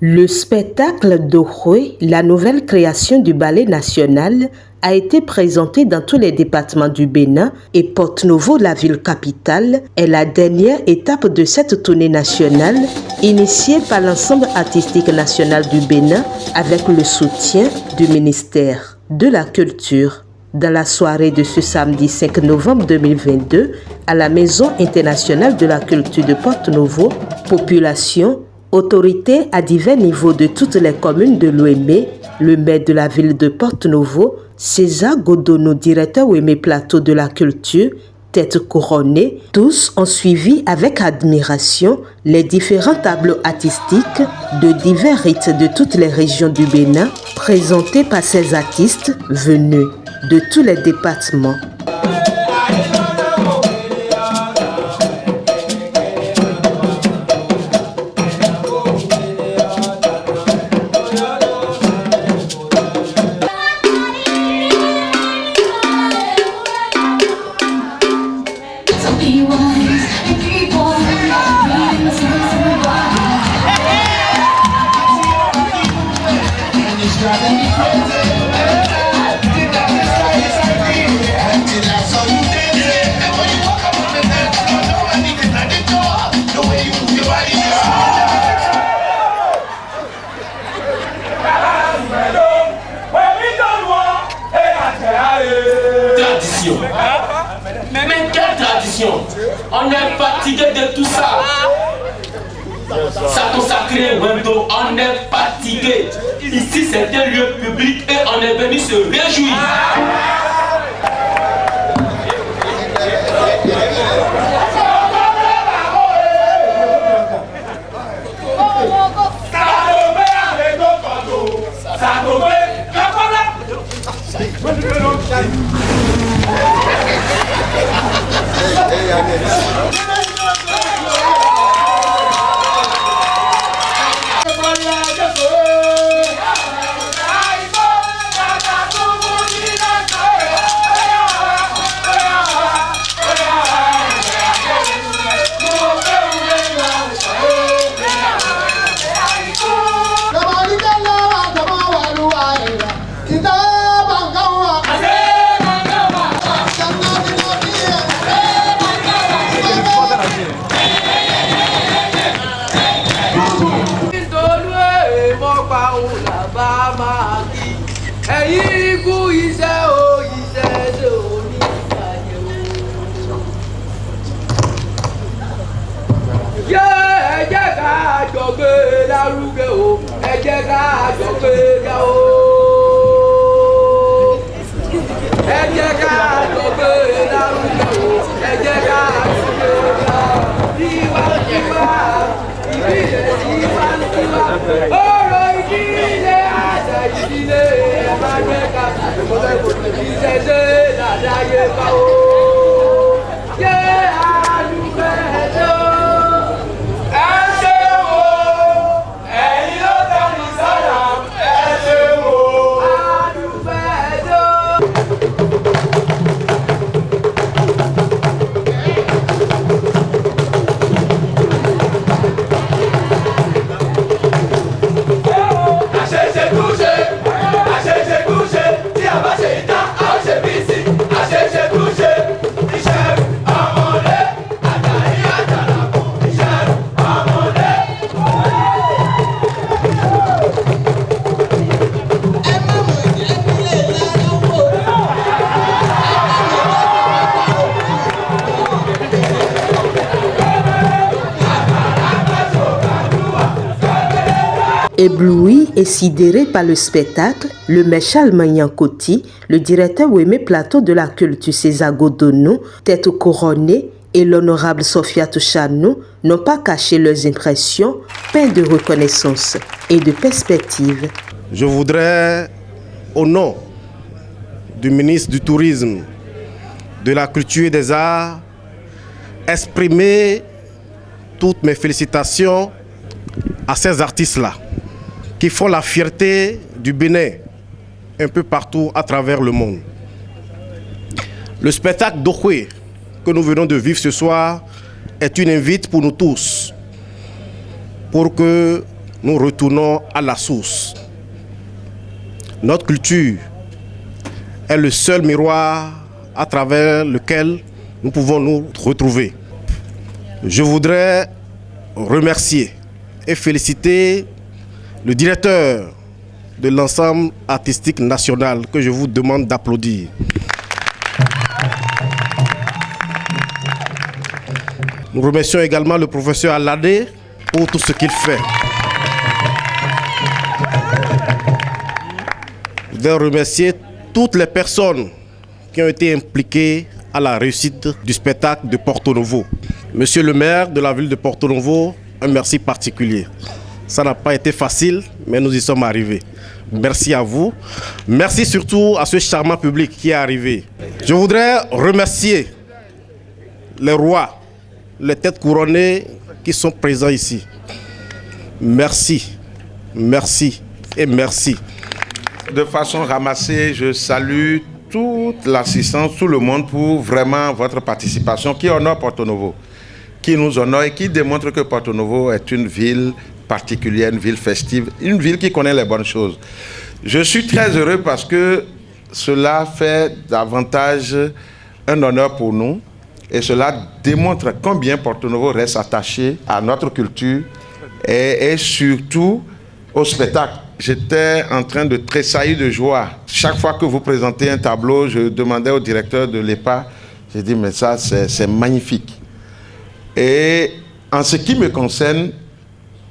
Le spectacle d'Okwe, la nouvelle création du ballet national, a été présenté dans tous les départements du Bénin et Porto-Novo, la ville capitale, est la dernière étape de cette tournée nationale initiée par l'ensemble artistique national du Bénin avec le soutien du ministère de la Culture. Dans la soirée de ce samedi 5 novembre 2022, à la Maison internationale de la culture de Porto-Novo, population, autorités à divers niveaux de toutes les communes de l'Ouémé, le maire de la ville de Porto-Novo, César Godono, directeur Ouémé Plateau de la culture, tête couronnée, tous ont suivi avec admiration les différents tableaux artistiques de divers rites de toutes les régions du Bénin, présentés par ces artistes venus de tous les départements. Mais quelle tradition? On est fatigué de tout ça. Ça consacré Wendo, on est fatigué. Ici c'est un lieu public et on est venu se réjouir. Ébloui et sidéré par le spectacle, le maire Charles Magnankoti, le directeur Ouémé Plateau de la culture César Godono, tête couronnée, et l'honorable Sophia Touchanou n'ont pas caché leurs impressions, peintes de reconnaissance et de perspective. Je voudrais, au nom du ministre du Tourisme, de la Culture et des Arts, exprimer toutes mes félicitations à ces artistes-là, qui font la fierté du Bénin un peu partout à travers le monde. Le spectacle d'Okwe que nous venons de vivre ce soir est une invite pour nous tous, pour que nous retournons à la source. Notre culture est le seul miroir à travers lequel nous pouvons nous retrouver. Je voudrais remercier et féliciter le directeur de l'ensemble artistique national que je vous demande d'applaudir. Nous remercions également le professeur Aladé pour tout ce qu'il fait. Je voudrais remercier toutes les personnes qui ont été impliquées à la réussite du spectacle de Porto Novo. Monsieur le maire de la ville de Porto Novo, un merci particulier. Ça n'a pas été facile, mais nous y sommes arrivés. Merci à vous. Merci surtout à ce charmant public qui est arrivé. Je voudrais remercier les rois, les têtes couronnées qui sont présents ici. Merci, merci et merci. De façon ramassée, je salue toute l'assistance, tout le monde pour vraiment votre participation qui honore Porto Novo, qui nous honore et qui démontre que Porto Novo est une ville particulière, une ville festive, une ville qui connaît les bonnes choses. Je suis très heureux parce que cela fait davantage un honneur pour nous et cela démontre combien Porto Novo reste attaché à notre culture et surtout au spectacle. J'étais en train de tressaillir de joie. Chaque fois que vous présentez un tableau, je demandais au directeur de l'EPA, j'ai dit mais ça c'est magnifique. Et en ce qui me concerne,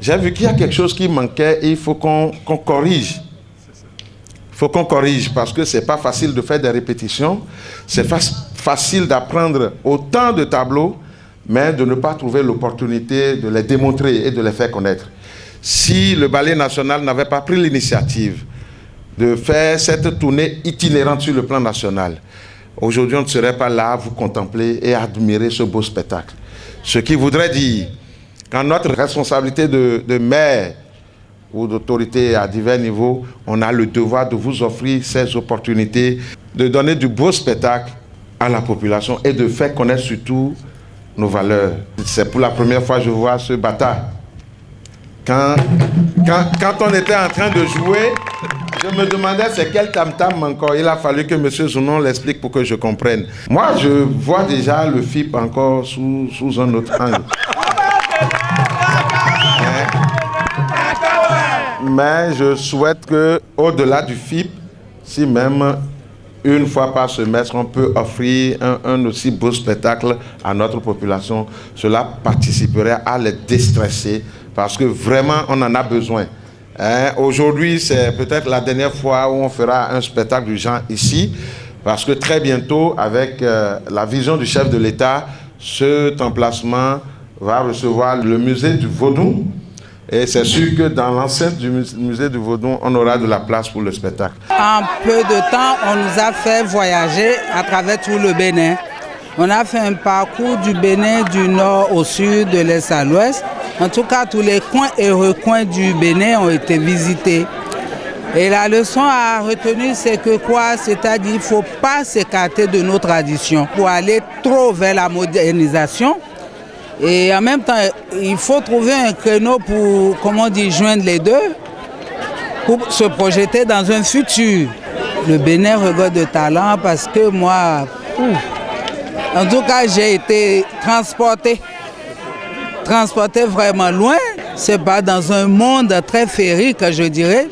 j'ai vu qu'il y a quelque chose qui manquait et il faut qu'on corrige. Il faut qu'on corrige parce que ce n'est pas facile de faire des répétitions. C'est facile d'apprendre autant de tableaux, mais de ne pas trouver l'opportunité de les démontrer et de les faire connaître. Si le Ballet national n'avait pas pris l'initiative de faire cette tournée itinérante sur le plan national, aujourd'hui on ne serait pas là à vous contempler et à admirer ce beau spectacle. Ce qui voudrait dire qu'en notre responsabilité de maire ou d'autorité à divers niveaux, on a le devoir de vous offrir ces opportunités, de donner du beau spectacle à la population et de faire connaître surtout nos valeurs. C'est pour la première fois que je vois ce bâtard. Quand on était en train de jouer, je me demandais c'est quel tam-tam encore. Il a fallu que M. Zounon l'explique pour que je comprenne. Moi, je vois déjà le FIP encore sous un autre angle. Mais je souhaite qu'au-delà du FIP, si même une fois par semestre, on peut offrir un aussi beau spectacle à notre population, cela participerait à les déstresser parce que vraiment, on en a besoin. Aujourd'hui, c'est peut-être la dernière fois où on fera un spectacle du genre ici, parce que très bientôt, avec la vision du chef de l'État, cet emplacement va recevoir le musée du Vaudou. Et c'est sûr que dans l'enceinte du musée du Vaudou, on aura de la place pour le spectacle. En peu de temps, on nous a fait voyager à travers tout le Bénin. On a fait un parcours du Bénin du nord au sud, de l'est à l'ouest. En tout cas, tous les coins et recoins du Bénin ont été visités. Et la leçon à retenir, c'est que quoi? C'est-à-dire qu'il ne faut pas s'écarter de nos traditions pour aller trop vers la modernisation. Et en même temps, il faut trouver un créneau pour, comment dire, joindre les deux, pour se projeter dans un futur. Le Bénin regorge de talent parce que moi, en tout cas, j'ai été transporté vraiment loin. C'est pas dans un monde très féerique, je dirais,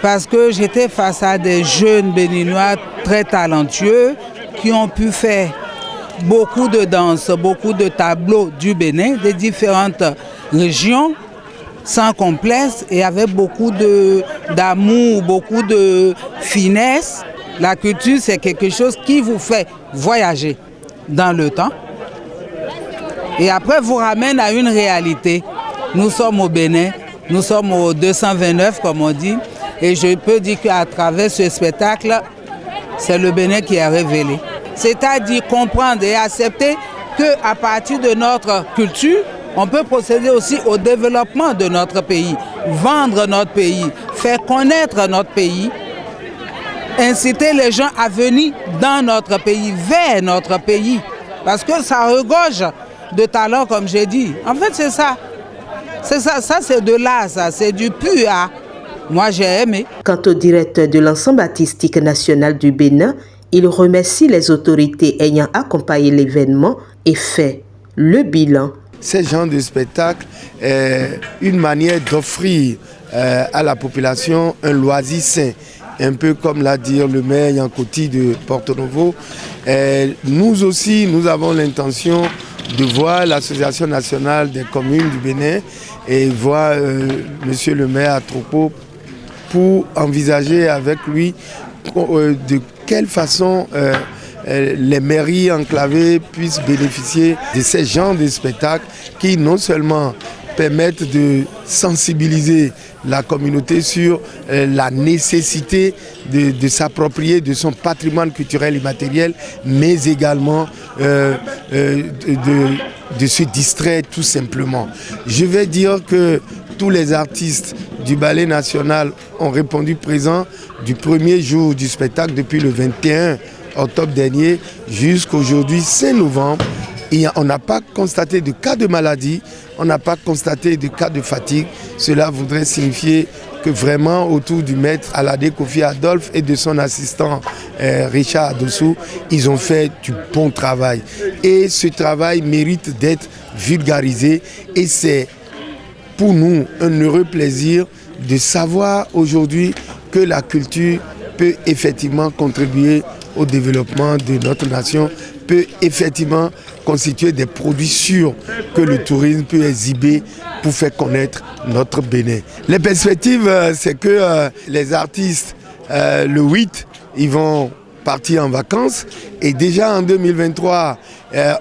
parce que j'étais face à des jeunes béninois très talentueux qui ont pu faire beaucoup de danse, beaucoup de tableaux du Bénin, des différentes régions, sans complexe et avec beaucoup d'amour, beaucoup de finesse. La culture, c'est quelque chose qui vous fait voyager dans le temps et après vous ramène à une réalité. Nous sommes au Bénin, nous sommes au 229 comme on dit, et je peux dire qu'à travers ce spectacle, c'est le Bénin qui est révélé. C'est-à-dire comprendre et accepter qu'à partir de notre culture, on peut procéder aussi au développement de notre pays, vendre notre pays, faire connaître notre pays, inciter les gens à venir dans notre pays, vers notre pays, parce que ça regorge de talents, comme j'ai dit. En fait, c'est ça. C'est ça, c'est de l'art, ça, c'est du pur art. Moi, j'ai aimé. Quant au directeur de l'ensemble artistique national du Bénin, il remercie les autorités ayant accompagné l'événement et fait le bilan. Ce genre de spectacle est une manière d'offrir à la population un loisir sain, un peu comme l'a dit le maire Yankoti de Porto Novo. Nous aussi, nous avons l'intention de voir l'Association nationale des communes du Bénin et voir monsieur le maire à Tropo pour envisager avec lui de quelle façon les mairies enclavées puissent bénéficier de ces genres de spectacles qui non seulement permettent de sensibiliser la communauté sur la nécessité de s'approprier de son patrimoine culturel immatériel, mais également de se distraire tout simplement. Je vais dire que tous les artistes du Ballet national ont répondu présent du premier jour du spectacle depuis le 21 octobre dernier jusqu'aujourd'hui 5 novembre. Et on n'a pas constaté de cas de maladie, on n'a pas constaté de cas de fatigue. Cela voudrait signifier que vraiment autour du maître Alade Kofi Adolphe et de son assistant Richard Adossou, ils ont fait du bon travail. Et ce travail mérite d'être vulgarisé et c'est pour nous un heureux plaisir de savoir aujourd'hui que la culture peut effectivement contribuer au développement de notre nation, peut effectivement constituer des produits sûrs que le tourisme peut exhiber pour faire connaître notre Bénin. Les perspectives, c'est que les artistes, le 8, ils vont partir en vacances et déjà en 2023,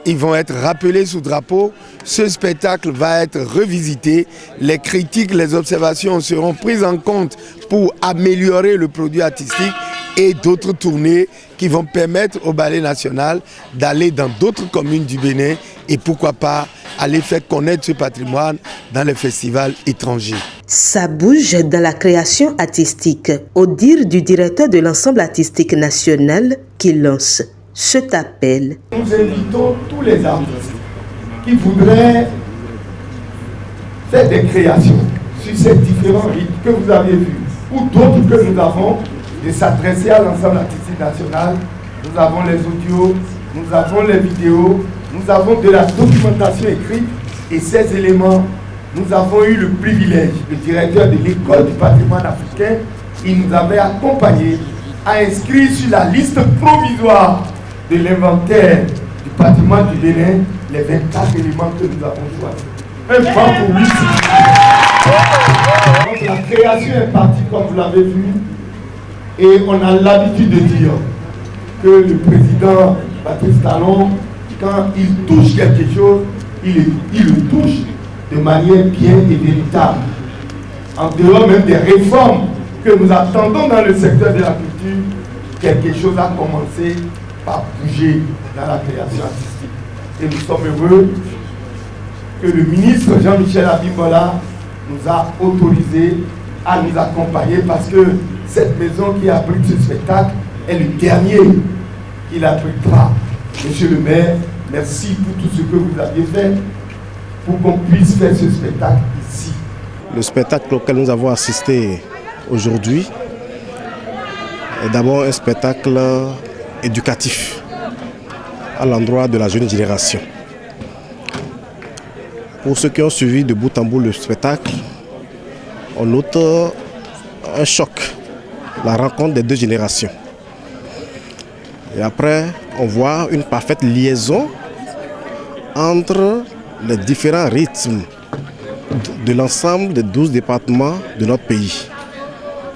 ils vont être rappelés sous drapeau. Ce spectacle va être revisité. Les critiques, les observations seront prises en compte pour améliorer le produit artistique et d'autres tournées qui vont permettre au Ballet national d'aller dans d'autres communes du Bénin et pourquoi pas aller faire connaître ce patrimoine dans les festivals étrangers. Ça bouge dans la création artistique, au dire du directeur de l'ensemble artistique national qui lance cet appel. Nous invitons tous les artistes qui voudraient faire des créations sur ces différents rythmes que vous avez vus ou d'autres que nous avons, de s'adresser à l'ensemble artistique national. Nous avons les audios, nous avons les vidéos, nous avons de la documentation écrite et ces éléments, nous avons eu le privilège, le directeur de l'école du patrimoine africain, il nous avait accompagnés à inscrire sur la liste provisoire de l'inventaire du patrimoine du Bénin les 24 éléments que nous avons choisis. Un pas pour lui. Donc la création est partie comme vous l'avez vu et on a l'habitude de dire que le président Patrice Talon, quand il touche quelque chose, il le touche de manière bien et véritable. En dehors même des réformes que nous attendons dans le secteur de la culture, quelque chose a commencé par bouger dans la création artistique. Et nous sommes heureux que le ministre Jean-Michel Abimbola nous a autorisé à nous accompagner parce que cette maison qui abrite ce spectacle est le dernier qu'il abritera. Monsieur le maire, merci pour tout ce que vous aviez fait pour qu'on puisse faire ce spectacle ici. Le spectacle auquel nous avons assisté aujourd'hui est d'abord un spectacle éducatif à l'endroit de la jeune génération. Pour ceux qui ont suivi de bout en bout le spectacle, on note un choc, la rencontre des deux générations. Et après, on voit une parfaite liaison entre les différents rythmes de l'ensemble des 12 départements de notre pays.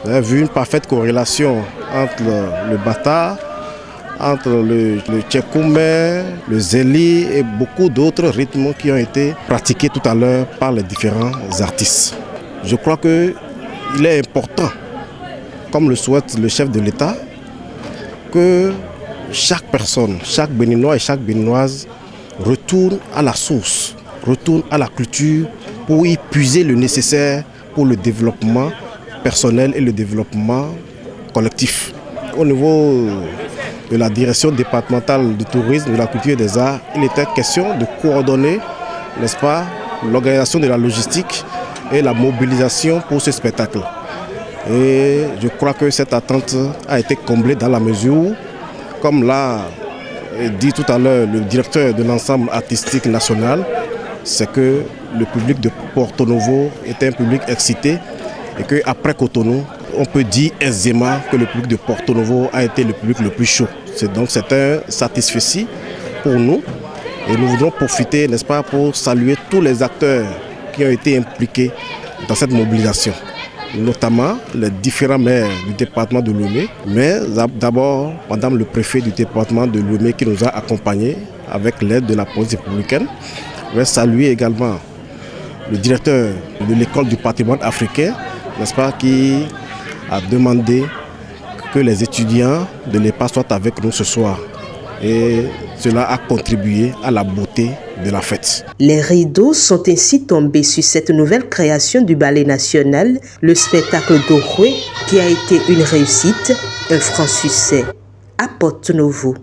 Vous avez vu une parfaite corrélation entre le bata, entre le tchekoumé, le zéli et beaucoup d'autres rythmes qui ont été pratiqués tout à l'heure par les différents artistes. Je crois qu'il est important, comme le souhaite le chef de l'État, que chaque personne, chaque Béninois et chaque Béninoise retourne à la source, retourne à la culture pour y puiser le nécessaire pour le développement personnel et le développement collectif. Au niveau de la direction départementale du tourisme, de la culture et des arts, il était question de coordonner, n'est-ce pas, l'organisation de la logistique et la mobilisation pour ce spectacle. Et je crois que cette attente a été comblée dans la mesure où, comme l'a dit tout à l'heure le directeur de l'ensemble artistique national, c'est que le public de Porto Novo était un public excité et qu'après Cotonou, on peut dire aisément que le public de Porto Novo a été le public le plus chaud. Donc c'est un satisfecit pour nous et nous voudrons profiter, n'est-ce pas, pour saluer tous les acteurs qui ont été impliqués dans cette mobilisation, notamment les différents maires du département de Lomé, mais d'abord Madame le préfet du département de Lomé qui nous a accompagnés avec l'aide de la police républicaine. Je vais saluer également le directeur de l'école du patrimoine africain, n'est-ce pas, qui a demandé que les étudiants de l'EPA soient avec nous ce soir. Et cela a contribué à la beauté de la fête. Les rideaux sont ainsi tombés sur cette nouvelle création du Ballet national, le spectacle d'Oroué, qui a été une réussite, un franc succès à Porto Novo.